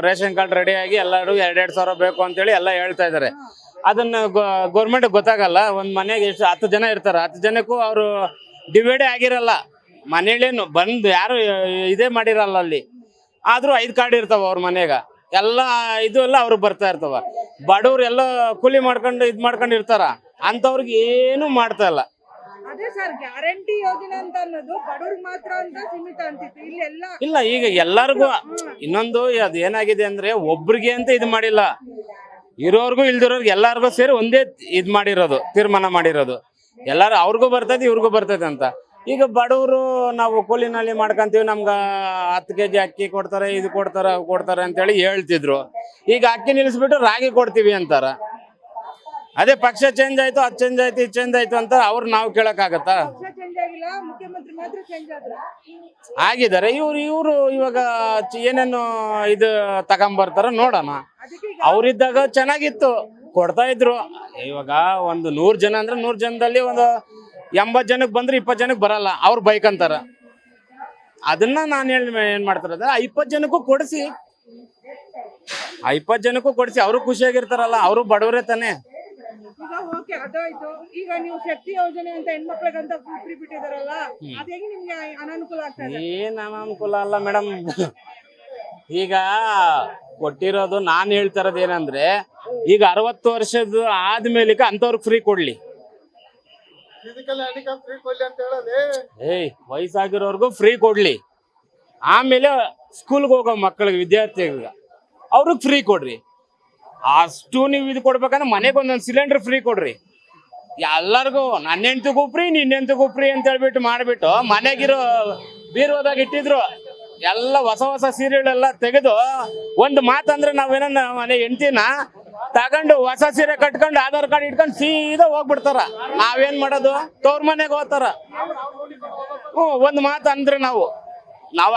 Ration card ready ಆಗಿ ಎಲ್ಲರೂ 2,000 ಬೇಕು ಅಂತೇಳಿ ಎಲ್ಲ ಹೇಳ್ತಾ ಇದಾರೆ. ಅದನ್ನ ಗೌರ್ಮೆಂಟ್ ಗೊತ್ತಾಗಲ್ಲ. ಒಂದ್ ಮನೆಗೆ ಎಷ್ಟು 10 ಜನ ಇರ್ತಾರ, 10 ಜನಕ್ಕೂ ಅವರು ಡಿವೈಡೇ ಆಗಿರಲ್ಲ. ಮನೇಲೇನು ಬಂದು ಯಾರು ಇದೇ ಮಾಡಿರಲ್ಲ ಅಲ್ಲಿ. ಆದ್ರೂ 5 ಕಾರ್ಡ್ ಇರ್ತಾವ ಅವ್ರ ಮನೆಗ. ಎಲ್ಲ ಇದು ಎಲ್ಲ ಅವ್ರಿಗೆ ಬರ್ತಾ ಇರ್ತಾವ. ಬಡವ್ರು ಎಲ್ಲ ಕೂಲಿ ಮಾಡ್ಕೊಂಡು ಮಾಡ್ಕೊಂಡು ಇರ್ತಾರ. ಅಂತವ್ರಿಗೆ ಏನು ಮಾಡ್ತಾ ಇಲ್ಲ. ಅದೇ ಸರ್, ಗ್ಯಾರಂಟಿ ಯೋಜನೆ ಅಂತ ಅನ್ನೋದು ಬಡವ್ರಿಗೆ ಮಾತ್ರ ಅಂತ ಸೀಮಿತ ಅಂತಿತ್ತು. ಇಲ್ಲೆಲ್ಲ ಇಲ್ಲ, ಈಗ ಎಲ್ಲರಿಗೂ. ಇನ್ನೊಂದು ಅದು ಏನಾಗಿದೆ ಅಂದ್ರೆ ಒಬ್ರಿಗೆ ಅಂತ ಇದು ಮಾಡಿಲ್ಲ, ಇರೋರ್ಗು ಇಲ್ದಿರೋರ್ಗು ಎಲ್ಲಾರ್ಗು ಸೇರಿ ಒಂದೇ ಇದ್ ಮಾಡಿರೋದು, ತೀರ್ಮಾನ ಮಾಡಿರೋದು. ಎಲ್ಲಾರು ಅವ್ರಿಗೂ ಬರ್ತೈತಿ ಇವ್ರಿಗೂ ಬರ್ತೈತೆ ಅಂತ. ಈಗ ಬಡವರು ನಾವು ಕೂಲಿನಲ್ಲಿ ಮಾಡ್ಕೊಂತೀವಿ, ನಮ್ಗೆ 10 kg ಅಕ್ಕಿ ಕೊಡ್ತಾರೆ, ಇದು ಕೊಡ್ತಾರೆ ಅಂತೇಳಿ ಹೇಳ್ತಿದ್ರು. ಈಗ ಅಕ್ಕಿ ನಿಲ್ಲಿಸ್ಬಿಟ್ಟು ರಾಗಿ ಕೊಡ್ತೀವಿ ಅಂತಾರ. ಅದೇ ಪಕ್ಷ ಚೇಂಜ್ ಆಯ್ತು, ಅದು ಚೇಂಜ್ ಆಯ್ತು, ಇದು ಚೇಂಜ್ ಆಯ್ತು ಅಂತ ಅವ್ರು ನಾವು ಕೇಳಕ್ಕಾಗತ್ತಾ? ಚೇಂಜ್ ಆಗಿಲ್ಲ, ಮುಖ್ಯಮಂತ್ರಿ ಮಾತ್ರ ಚೇಂಜ್ ಆದ್ರು ಆಗಿದ್ದಾರೆ. ಇವರು ಇವಾಗ ಏನೇನು ಇದು ತಗೊಂಬರ್ತಾರ ನೋಡೋಣ. ಅವ್ರಿದ್ದಾಗ ಚೆನ್ನಾಗಿತ್ತು, ಕೊಡ್ತಾ ಇದ್ರು. ಇವಾಗ ಒಂದು 100 ಜನ ಅಂದ್ರೆ 100 ಜನದಲ್ಲಿ ಒಂದು 80 ಜನಕ್ಕೆ ಬಂದ್ರೆ 20 ಜನಕ್ಕೆ ಬರಲ್ಲ, ಅವ್ರು ಬೈಕ್ ಅಂತಾರ. ಅದನ್ನ ನಾನು ಏನ್ ಮಾಡ್ತಾರ, 20 ಜನಕ್ಕೂ ಕೊಡಿಸಿ, 20 ಜನಕ್ಕೂ ಕೊಡಿಸಿ, ಅವರು ಖುಷಿಯಾಗಿರ್ತಾರಲ್ಲ, ಅವರು ಬಡವರೇ ತಾನೆ. ಈಗ ಓಕೆ, ಅದಾಯ್ತು. ಈಗ ನೀವು ಶಕ್ತಿ ಯೋಜನೆ ಅಂತ ಹೆಣ್ಮಕ್ಳಿಗಂತ ಫ್ರೀ ಬಿಟ್ಟಿದಾರಲ್ಲ, ಅದ ಹೇಗೆ ನಿಮ್ಗೆ ಅನಾನುಕೂಲ ಆಗ್ತಾ ಇದೆ? ಏನ್ ಅನಾನುಕೂಲ ಅಲ್ಲ ಮೇಡಮ್. ಈಗ ಕೊಟ್ಟಿರೋದು ನಾನು ಹೇಳ್ತಾ ಇರೋದು ಏನಂದ್ರೆ, ಈಗ 60 ವರ್ಷದ ಆದ್ಮೇಲಿಕ ಅಂತವ್ರಿಗೆ ಫ್ರೀ ಕೊಡ್ಲಿ. ವಯಸ್ಸಾಗಿರೋರ್ಗು ಫ್ರೀ ಕೊಡ್ಲಿ. ಆಮೇಲೆ ಸ್ಕೂಲ್ಗೆ ಹೋಗೋ ಮಕ್ಕಳಿಗೆ, ವಿದ್ಯಾರ್ಥಿಗಳಿಗೆ ಅವ್ರಿಗೆ ಫ್ರೀ ಕೊಡ್ರಿ. ಅಷ್ಟು ನೀವು ಇದು ಕೊಡ್ಬೇಕಂದ್ರೆ ಮನೆಗೆ ಒಂದೊಂದು ಸಿಲಿಂಡರ್ ಫ್ರೀ ಕೊಡ್ರಿ ಎಲ್ಲರಿಗೂ. ನನ್ನ ಹೆಂಡ್ತಿಗೂ ಫ್ರೀ, ನಿನ್ನ ಹೆಂಡ್ತಿಗೂ ಫ್ರೀ ಅಂತ ಹೇಳ್ಬಿಟ್ಟು ಮಾಡ್ಬಿಟ್ಟು ಮನೆಗಿರೋ ಬೀರುವಾದಾಗ ಇಟ್ಟಿದ್ರು. ಎಲ್ಲ ಹೊಸ ಸೀರೆಗಳೆಲ್ಲ ತೆಗೆದು ಒಂದು ಮಾತಂದ್ರೆ ನಾವೇನ ಮನೆ ಹೆಂಡ್ತಿನ ತಗೊಂಡು ಹೊಸ ಸೀರೆ ಕಟ್ಕೊಂಡು ಆಧಾರ್ ಕಾರ್ಡ್ ಇಟ್ಕೊಂಡು ಸೀದಾ ಹೋಗ್ಬಿಡ್ತಾರ. ನಾವೇನ್ ಮಾಡೋದು? ತವ್ರ ಮನೆಗೆ ಹೋಗ್ತಾರ. ಒಂದು ಮಾತು ಅಂದ್ರೆ ನಾವು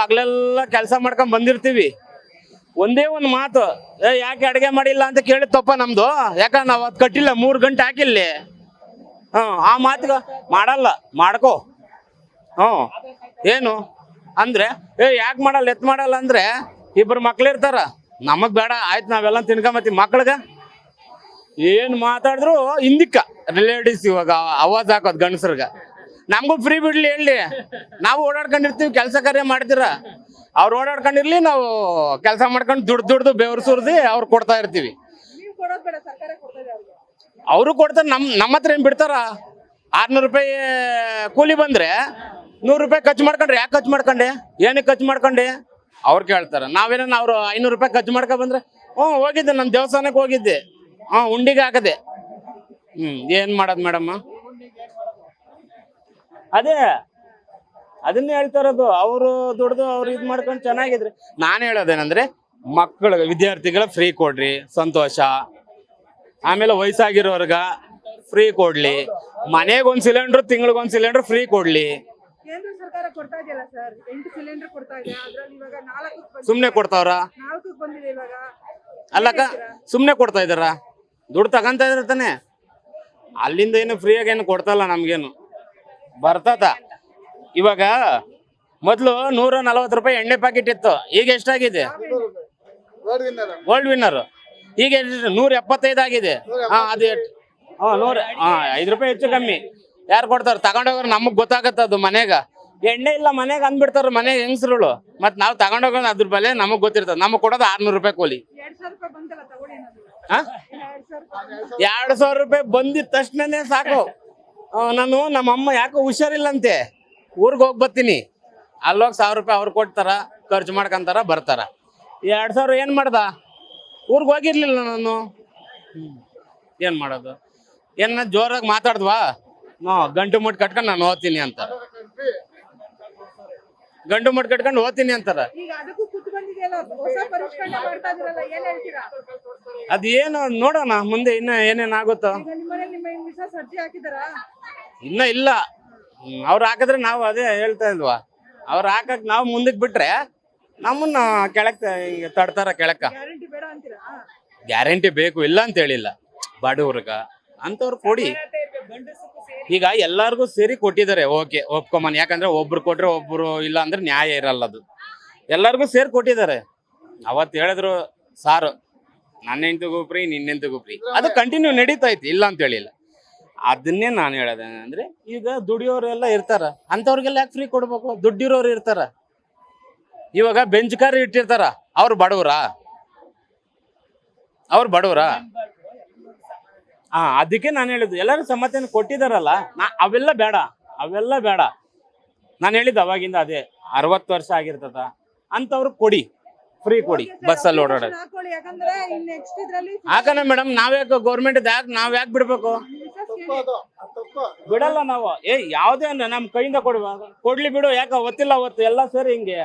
ಆಗ್ಲೆಲ್ಲ ಕೆಲಸ ಮಾಡ್ಕೊಂಡ್ ಬಂದಿರ್ತೀವಿ. ಒಂದೇ ಒಂದು ಮಾತು, ಯಾಕೆ ಅಡುಗೆ ಮಾಡಿಲ್ಲ ಅಂತ ಕೇಳಿದ ತಪ್ಪ ನಮ್ದು? ಯಾಕಂದ್ರೆ ನಾವು ಅದು ಕಟ್ಟಿಲ್ಲ, 3 ಗಂಟೆ ಹಾಕಿಲ್ಲಿ. ಆ ಮಾತಿಗೆ ಮಾಡಲ್ಲ, ಮಾಡ್ಕೋ. ಏನು ಅಂದ್ರೆ ಯಾಕೆ ಮಾಡಲ್ಲ, ಎತ್ ಮಾಡಲ್ಲ ಅಂದ್ರೆ 2 ಮಕ್ಳಿರ್ತಾರ, ನಮಗ್ ಬೇಡ ಆಯ್ತು ನಾವೆಲ್ಲ ತಿನ್ಕೊಂಬತ್ತೀವಿ. ಮಕ್ಳಿಗೆ ಏನು ಮಾತಾಡಿದ್ರು ಹಿಂದಿಕ್ಕ ರಿಲೇಟಿವ್ಸ್ ಇವಾಗ ಅವಾಜ್ ಹಾಕೋದು ಗಂಡಸ್ರಿಗೆ. ನಮಗೂ ಫ್ರೀ ಬಿಡ್ಲಿ ಹೇಳಿ, ನಾವು ಓಡಾಡ್ಕೊಂಡಿರ್ತೀವಿ, ಕೆಲಸ ಕಾರ್ಯ ಮಾಡ್ತೀರ. ಅವ್ರು ಓಡಾಡ್ಕೊಂಡಿರ್ಲಿ, ನಾವು ಕೆಲಸ ಮಾಡ್ಕೊಂಡು ದುಡ್ದು ಬೆವರು ಸುರಿದಿ ಅವ್ರು ಕೊಡ್ತಾ ಇರ್ತೀವಿ. ಅವರು ಕೊಡ್ತಾರೆ. ನಮ್ಮ ಹತ್ರ ಏನ್ ಬಿಡ್ತಾರ? 600 ರೂಪಾಯಿ ಕೂಲಿ ಬಂದ್ರೆ 100 ರೂಪಾಯಿ ಖರ್ಚು ಮಾಡ್ಕೊಂಡ್ರೆ, ಯಾಕೆ ಖರ್ಚು ಮಾಡ್ಕೊಂಡೆ, ಏನಕ್ಕೆ ಖರ್ಚು ಮಾಡ್ಕೊಂಡೆ ಅವ್ರು ಕೇಳ್ತಾರ. ನಾವೇನ ಅವ್ರು 500 ರೂಪಾಯಿ ಖರ್ಚು ಮಾಡ್ಕೊ ಬಂದ್ರೆ ಹೋಗಿದ್ದೆ, ನನ್ನ ದೇವಸ್ಥಾನಕ್ಕೆ ಹೋಗಿದ್ದೆ, ಉಂಡಿಗೆ ಹಾಕದೆ. ಏನ್ ಮಾಡೋದು ಮೇಡಮ್? ಅದನ್ನೇ ಹೇಳ್ತಾ ಇರೋದು. ಅವರು ದುಡ್ದು ಅವ್ರು ಇದು ಮಾಡ್ಕೊಂಡು ಚೆನ್ನಾಗಿದ್ರಿ. ನಾನು ಹೇಳೋದೇನಂದ್ರೆ, ಮಕ್ಕಳಿಗೆ ವಿದ್ಯಾರ್ಥಿಗಳ ಫ್ರೀ ಕೊಡ್ರಿ, ಸಂತೋಷ. ಆಮೇಲೆ ವಯಸ್ಸಾಗಿರೋರ್ಗ ಫ್ರೀ ಕೊಡ್ಲಿ. ಮನೆಗೆ 1 ಸಿಲಿಂಡ್ರು, ತಿಂಗಳಿಗೆ 1 ಸಿಲಿಂಡರ್ ಫ್ರೀ ಕೊಡ್ಲಿ. ಕೇಂದ್ರ ಸರ್ಕಾರ ಕೊಡ್ತಾ ಇದೆಯಲ್ಲ ಸರ್, 8 ಸಿಲಿಂಡರ್ ಕೊಡ್ತಾ ಇದೆ. ಅದ್ರಲ್ಲಿ ಇವಾಗ 4 ಸುಮ್ನೆ ಕೊಡ್ತಾವ್ರ? 4 ಬಂದಿದೆ ಇವಾಗ. ಅಲ್ಲಕ್ಕ, ಸುಮ್ನೆ ಕೊಡ್ತಾ ಇದಾರ? ದುಡ್ಡು ತಗೊಂತ ಇದ್ರ ತಾನೆ. ಅಲ್ಲಿಂದ ಏನು ಫ್ರೀಯಾಗಿ ಏನು ಕೊಡ್ತಲ್ಲ ನಮ್ಗೇನು, ಬರ್ತದ. ಇವಾಗ ಮೊದ್ಲು 140 ರೂಪಾಯಿ ಎಣ್ಣೆ ಪ್ಯಾಕೆಟ್ ಇತ್ತು, ಈಗ ಎಷ್ಟಾಗಿದೆ? ಗೋಲ್ಡ್ ವಿನ್ನರ್ ಈಗ 175 ಆಗಿದೆ. ಅದು 5 ರೂಪಾಯಿ ಹೆಚ್ಚು ಕಮ್ಮಿ. ಯಾರು ಕೊಡ್ತಾರ? ತಗೊಂಡೋಗ್ರ ನಮಗ್ ಗೊತ್ತಾಗತ್ತದು. ಮನೆಗ ಎಣ್ಣೆ ಇಲ್ಲ ಮನೆಗೆ ಅಂದ್ಬಿಡ್ತಾರ ಮನೆಗೆ ಹೆಂಗಸ್ರುಗಳು. ಮತ್ ನಾವ್ ತಗೊಂಡೋಗ ಅದ್ರ ಬೆಲೆ ನಮಗ್ ಗೊತ್ತಿರ್ತದ. ನಮಗ್ ಕೊಡೋದು 600 ರೂಪಾಯಿ ಕೂಲಿ. 2,000 ರೂಪಾಯಿ ಬಂದಿದ ತಕ್ಷಣನೇ ಸಾಕು. ನಾನು ನಮ್ಮಮ್ಮ ಯಾಕೋ ಹುಷಾರಿಲ್ಲಂತೆ, ಊರ್ಗ್ ಹೋಗಿ ಬರ್ತೀನಿ, ಅಲ್ಲೋಗಿ 1,000 ರೂಪಾಯಿ ಅವ್ರು ಕೊಡ್ತಾರ, ಖರ್ಚು ಮಾಡ್ಕೊಂತಾರ, ಬರ್ತಾರ. 2,000 ಏನ್ ಮಾಡ್ದ? ಊರ್ಗ್ ಹೋಗಿರ್ಲಿಲ್ಲ ನಾನು. ಏನ್ ಮಾಡೋದು? ಏನ ಜೋರಾಗಿ ಮಾತಾಡ್ದ್ವಾ? ಗಂಟು ಮುಟ್ಟು ಕಟ್ಕೊಂಡು ನಾನು ಓದ್ತೀನಿ ಅಂತ, ಗಂಟು ಮುಟ್ಟು ಕಟ್ಕೊಂಡು ಓದ್ತೀನಿ ಅಂತಾರ. ಅದೇನು ನೋಡೋಣ ಮುಂದೆ ಇನ್ನ ಏನೇನಾಗುತ್ತೋ. ಇನ್ನ ಇಲ್ಲ, ಅವ್ರು ಹಾಕಿದ್ರೆ ನಾವು ಅದೇ ಹೇಳ್ತಾ ಇಲ್ವಾ, ಅವ್ರು ಹಾಕಕ್ ನಾವು ಮುಂದಕ್ಕೆ ಬಿಟ್ರೆ ನಮ್ಮನ್ನ ಕೆಳಕ್ ತಡ್ತಾರ. ಕೆಳಕ್ಕ ಗ್ಯಾರಂಟಿ ಬೇಕು, ಇಲ್ಲ ಅಂತ ಹೇಳಿಲ್ಲ. ಬಡವ್ರಗ ಅಂತವ್ರು ಕೊಡಿ. ಈಗ ಎಲ್ಲಾರ್ಗು ಸೇರಿ ಕೊಟ್ಟಿದ್ದಾರೆ, ಓಕೆ ಒಪ್ಕೊಂಬನ್. ಯಾಕಂದ್ರೆ ಒಬ್ರು ಕೊಟ್ರೆ ಒಬ್ರು ಇಲ್ಲ ಅಂದ್ರೆ ನ್ಯಾಯ ಇರಲ್ಲ. ಅದು ಎಲ್ಲಾರ್ಗು ಸೇರಿ ಕೊಟ್ಟಿದ್ದಾರೆ. ಅವತ್ತು ಹೇಳಿದ್ರು ಸಾರು ನನ್ನ ಹೆಂಡ್ತಿಗೂ ಫ್ರೀ ನಿನ್ನ ಹೆಂಡ್ತಿಗೂ ಫ್ರೀ, ಅದು ಕಂಟಿನ್ಯೂ ನಡೀತಾ ಐತಿ, ಇಲ್ಲ ಅಂತ ಹೇಳಿಲ್ಲ. ಅದನ್ನೇ ನಾನು ಹೇಳೋದು ಅಂದ್ರೆ, ಈಗ ದುಡಿಯೋರೆಲ್ಲ ಇರ್ತಾರ, ಅಂಥವ್ರಿಗೆಲ್ಲ ಯಾಕೆ ಫ್ರೀ ಕೊಡ್ಬೇಕು? ದುಡ್ಡಿರೋರು ಇರ್ತಾರ. ಇವಾಗ ಬೆಂಚ್ ಕಾರ್ ಇಟ್ಟಿರ್ತಾರ, ಅವ್ರು ಬಡವರಾ? ಅವ್ರು ಬಡವರಾ? ಅದಕ್ಕೆ ನಾನು ಹೇಳಿದ್ದು, ಎಲ್ಲರೂ ಸಮ್ಮತಿಯನ್ನು ಕೊಟ್ಟಿದಾರಲ್ಲ, ಅವೆಲ್ಲ ಬೇಡ, ಅವೆಲ್ಲ ಬೇಡ. ನಾನು ಹೇಳಿದ್ದು ಅವಾಗಿಂದ ಅದೇ, 60 ವರ್ಷ ಆಗಿರ್ತದ ಅಂತವ್ರು ಕೊಡಿ, ಫ್ರೀ ಕೊಡಿ ಬಸ್ಸಲ್ಲಿ ಓಡಾಡೋದು. ಹಾಕೊಳ್ಳಿ, ಯಾಕಂದ್ರೆ ಇನ್ ನೆಕ್ಸ್ಟ್ ಇದ್ರಲ್ಲಿ ಯಾಕಂದ್ರೆ ಮೇಡಮ್ ನಾವ್ಯಾಕೆ ಗೌರ್ಮೆಂಟ್ ನಾವ್ ಯಾಕೆ ಬಿಡ್ಬೇಕು? ಬಿಡಲ್ಲ ನಾವು. ಯಾವ್ದೇ ನಮ್ ಕೈಯಿಂದ ಕೊಡ್ಲಿ ಬಿಡು, ಯಾಕೆ ಒತ್ತಿಲ್ಲ, ಅವತ್ತು ಎಲ್ಲ ಸೇರಿ ಹಿಂಗೆ